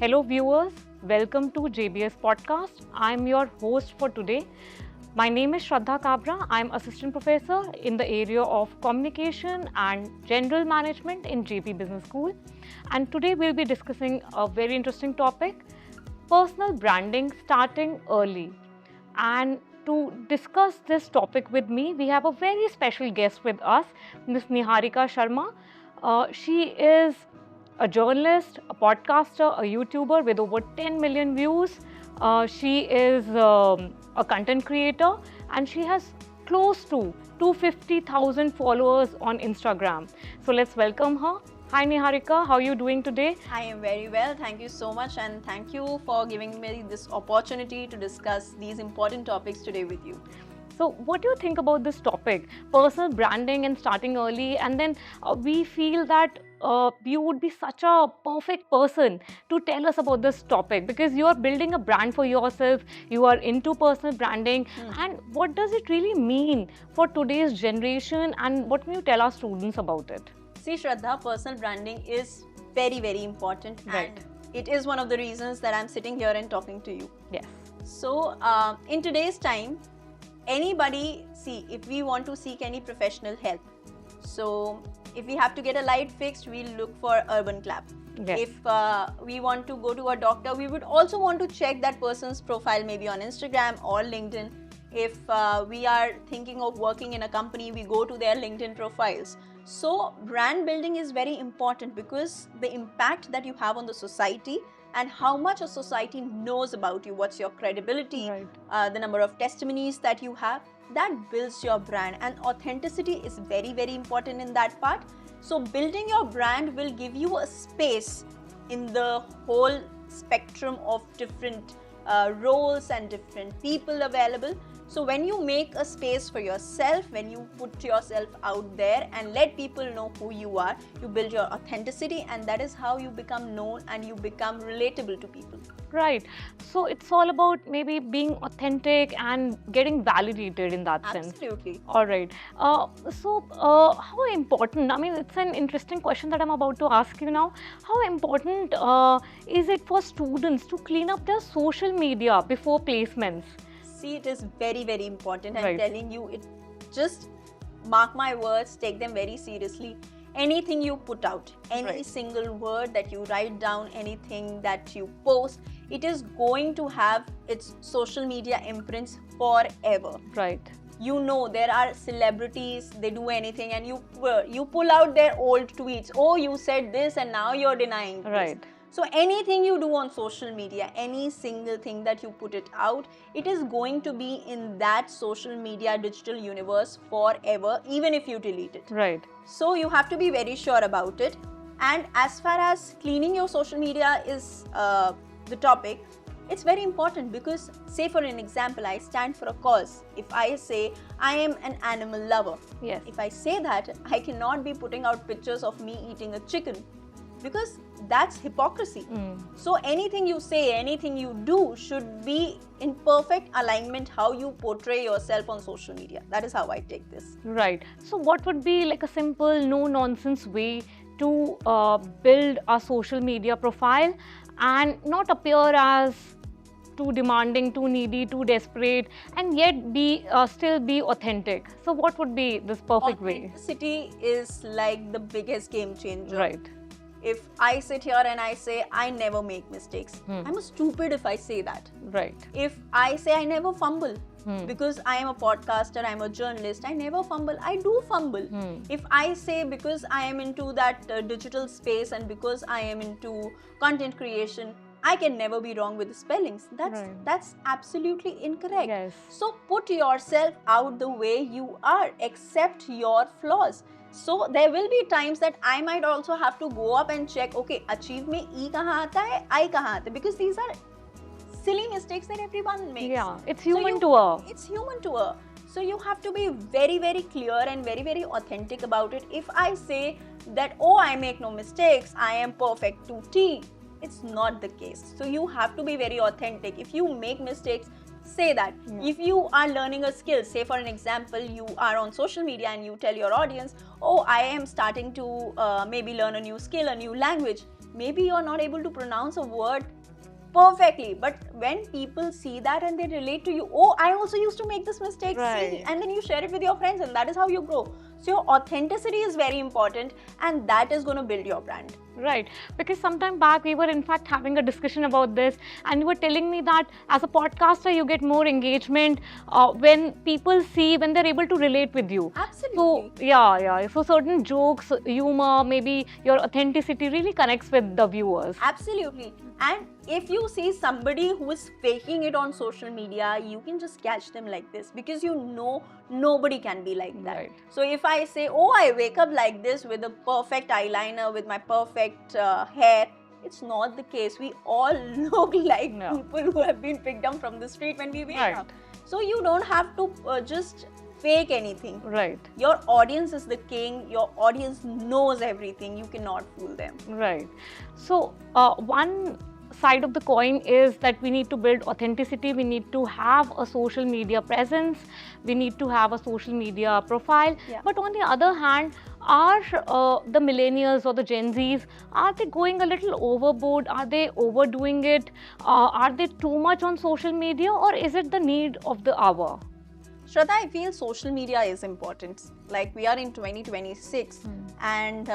Hello viewers, welcome to JBS Podcast. I'm your host for today. My name is Shraddha Kabra. I'm assistant professor in the area of communication and general management in JP Business School. And today we'll be discussing a very interesting topic, personal branding starting early. And to discuss this topic with me, we have a very special guest with us, Ms. Niharika Sharma. She is a journalist, a podcaster, a YouTuber with over 10 million views. She is a content creator and she has close to 250,000 followers on Instagram. So let's welcome her. Hi Niharika, how are you doing today? I am very well. Thank you so much, and thank you for giving me this opportunity to discuss these important topics today with you. So what do you think about this topic, personal branding and starting early? And then we feel that you would be such a perfect person to tell us about this topic because you are building a brand for yourself, you are into personal branding. And what does it really mean for today's generation, and what can you tell our students about it? See, Shraddha, personal branding is very, very important, Right. and it is one of the reasons that I'm sitting here and talking to you. Yes. So, in today's time, anybody, if we want to seek any professional help, so if we have to get a light fixed, we'll look for Urban Clap. Yes. If we want to go to a doctor, we would also want to check that person's profile maybe on Instagram or LinkedIn. If we are thinking of working in a company, we go to their LinkedIn profiles. So brand building is very important because the impact that you have on the society and how much a society knows about you, what's your credibility, Right. the number of testimonies that you have, that builds your brand, and authenticity is very, very important in that part. So building your brand will give you a space in the whole spectrum of different roles and different people available. So when you make a space for yourself, when you put yourself out there and let people know who you are, you build your authenticity, and that is how you become known and you become relatable to people. Right. So it's all about maybe being authentic and getting validated in that sense. Absolutely. All right. How important, I mean, it's an interesting question that I'm about to ask you now. How important is it for students to clean up their social media before placements? See, it is very, very important. I'm Right. telling you, it just mark my words, take them very seriously. Anything you put out, any Right. single word that you write down, anything that you post, it is going to have its social media imprints forever. Right. You know, there are celebrities, they do anything and you pull out their old tweets. Oh, you said this and now you're denying this. Right. So anything you do on social media, any single thing that you put it out, it is going to be in that social media digital universe forever, even if you delete it. Right. So you have to be very sure about it. And as far as cleaning your social media is the topic, it's very important because, say for an example, I stand for a cause. If I say I am an animal lover, Yes. if I say that, I cannot be putting out pictures of me eating a chicken because that's hypocrisy. So anything you say, anything you do should be in perfect alignment how you portray yourself on social media. That is how I take this. Right. So what would be like a simple, no-nonsense way to build a social media profile and not appear as too demanding, too needy, too desperate, and yet be still be authentic? So what would be this perfect way? Authenticity is like the biggest game changer. Right. If I sit here and I say I never make mistakes, I'm a stupid if I say that. Right. If I say I never fumble, because I am a podcaster, I'm a journalist, I never fumble, I do fumble. If I say because I am into that digital space and because I am into content creation, I can never be wrong with the spellings. That's absolutely incorrect. Yes. So put yourself out the way you are, accept your flaws. So there will be times that I might also have to go up and check, okay, achieve mein E kahan aata hai, I kahan aata hai, because these are silly mistakes that everyone makes. Yeah, it's human to her. It's human to her. So you have to be very, very clear and very, very authentic about it. If I say that, oh, I make no mistakes, I am perfect to T, it's not the case. So you have to be very authentic. If you make mistakes, say that. If you are learning a skill, say for an example, you are on social media and you tell your audience, oh, I am starting to maybe learn a new skill, a new language. Maybe you're not able to pronounce a word perfectly. But when people see that and they relate to you, oh, I also used to make this mistake, see, and then you share it with your friends, and that is how you grow. So your authenticity is very important, and that is going to build your brand. Right, because sometime back we were in fact having a discussion about this, and you were telling me that as a podcaster you get more engagement when people see, when they're able to relate with you. Absolutely. So yeah. So certain jokes, humor, maybe your authenticity really connects with the viewers. Absolutely. And if you see somebody who is faking it on social media, you can just catch them like this, because you know nobody can be like that. Right. So if I say, oh, I wake up like this with a perfect eyeliner, with my perfect hair, it's not the case. We all look like people who have been picked up from the street when we wake up. So you don't have to just fake anything. Right. Your audience is the king. Your audience knows everything. You cannot fool them. Right. So one side of the coin is that we need to build authenticity. We need to have a social media presence. We need to have a social media profile. Yeah. But on the other hand, are the millennials or the Gen Zs, are they going a little overboard? Are they overdoing it? Are they too much on social media, or is it the need of the hour? Shraddha, I feel social media is important. Like, we are in 2026 and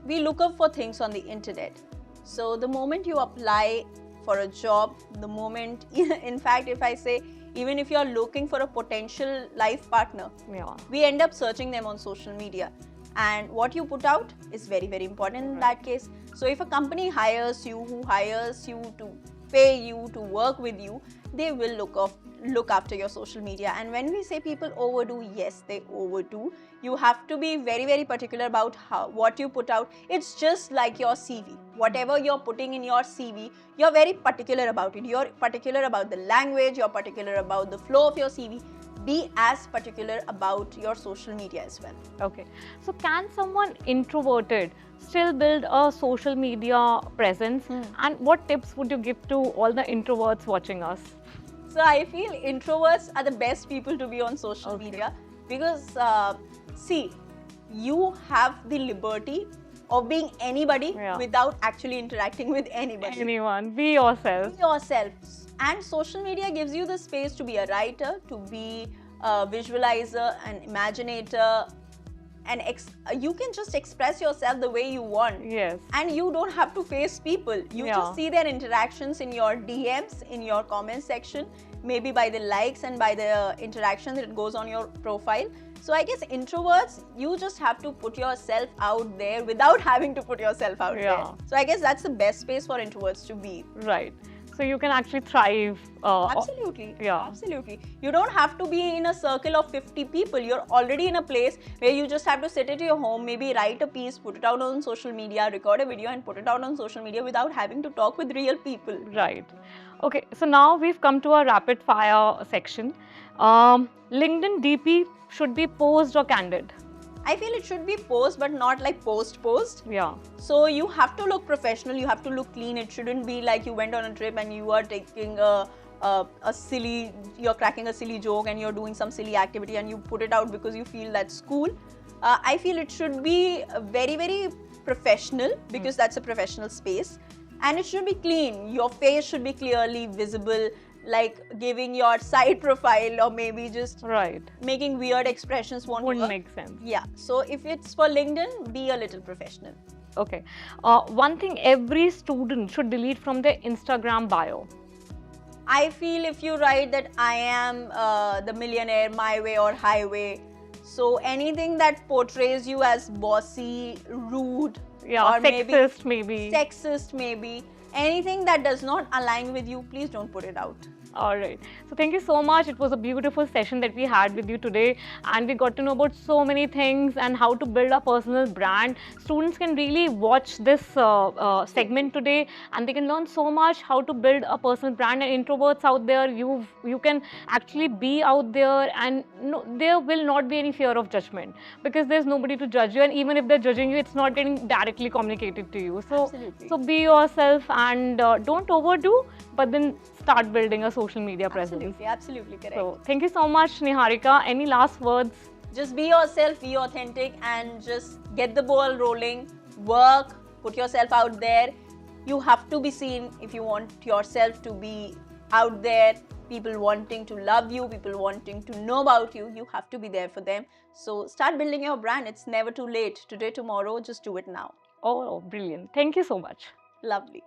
we look up for things on the internet. So the moment you apply for a job, the moment, in fact, if I say, even if you're looking for a potential life partner, we end up searching them on social media. And what you put out is very, very important in that case. So if a company hires you, who hires you to pay you to work with you, they will look after your social media. And when we say people overdo, yes, they overdo. You have to be very, very particular about what you put out. It's just like your CV. Whatever you're putting in your CV, you're very particular about it. You're particular about the language, you're particular about the flow of your CV. Be as particular about your social media as well. Okay. So can someone introverted still build a social media presence? And what tips would you give to all the introverts watching us? So I feel introverts are the best people to be on social media, because see, you have the liberty of being anybody without actually interacting with anybody. Anyone. Be yourself. Be yourself. And social media gives you the space to be a writer, to be a visualizer, an imaginator, and you can just express yourself the way you want. Yes. And you don't have to face people. You just see their interactions in your DMs, in your comment section, maybe by the likes and by the interaction that goes on your profile. So I guess introverts, you just have to put yourself out there without having to put yourself out there. So I guess that's the best space for introverts to be. Right. So you can actually thrive. Absolutely. Absolutely. You don't have to be in a circle of 50 people. You're already in a place where you just have to sit at your home, maybe write a piece, put it out on social media, record a video and put it out on social media without having to talk with real people. Right. Okay. So now we've come to our rapid fire section. LinkedIn DP should be posed or candid? I feel it should be post, but not like post. Yeah. So you have to look professional, you have to look clean. It shouldn't be like you went on a trip and you are taking you're cracking a silly joke and you're doing some silly activity and you put it out because you feel that's cool. I feel it should be very, very professional, because that's a professional space. And it should be clean. Your face should be clearly visible, like giving your side profile or maybe just making weird expressions wouldn't make sense. Yeah. So if it's for LinkedIn, be a little professional. Okay. One thing every student should delete from their Instagram bio. I feel if you write that I am the millionaire, my way or highway, so anything that portrays you as bossy, rude, or sexist maybe, anything that does not align with you, please don't put it out. All right. So thank you so much. It was a beautiful session that we had with you today, and we got to know about so many things and how to build a personal brand. Students can really watch this segment today, and they can learn so much how to build a personal brand. And introverts out there, you can actually be out there, and there will not be any fear of judgment, because there's nobody to judge you, and even if they're judging you, it's not getting directly communicated to you. So be yourself and don't overdo, but then start building a social media presence. Absolutely correct. So thank you so much, Niharika. Any last words? Just be yourself, be authentic, and just get the ball rolling. Work, put yourself out there. You have to be seen if you want yourself to be out there. People wanting to love you, people wanting to know about you, you have to be there for them. So start building your brand. It's never too late. Today, tomorrow, just do it now. Oh, brilliant. Thank you so much. Lovely.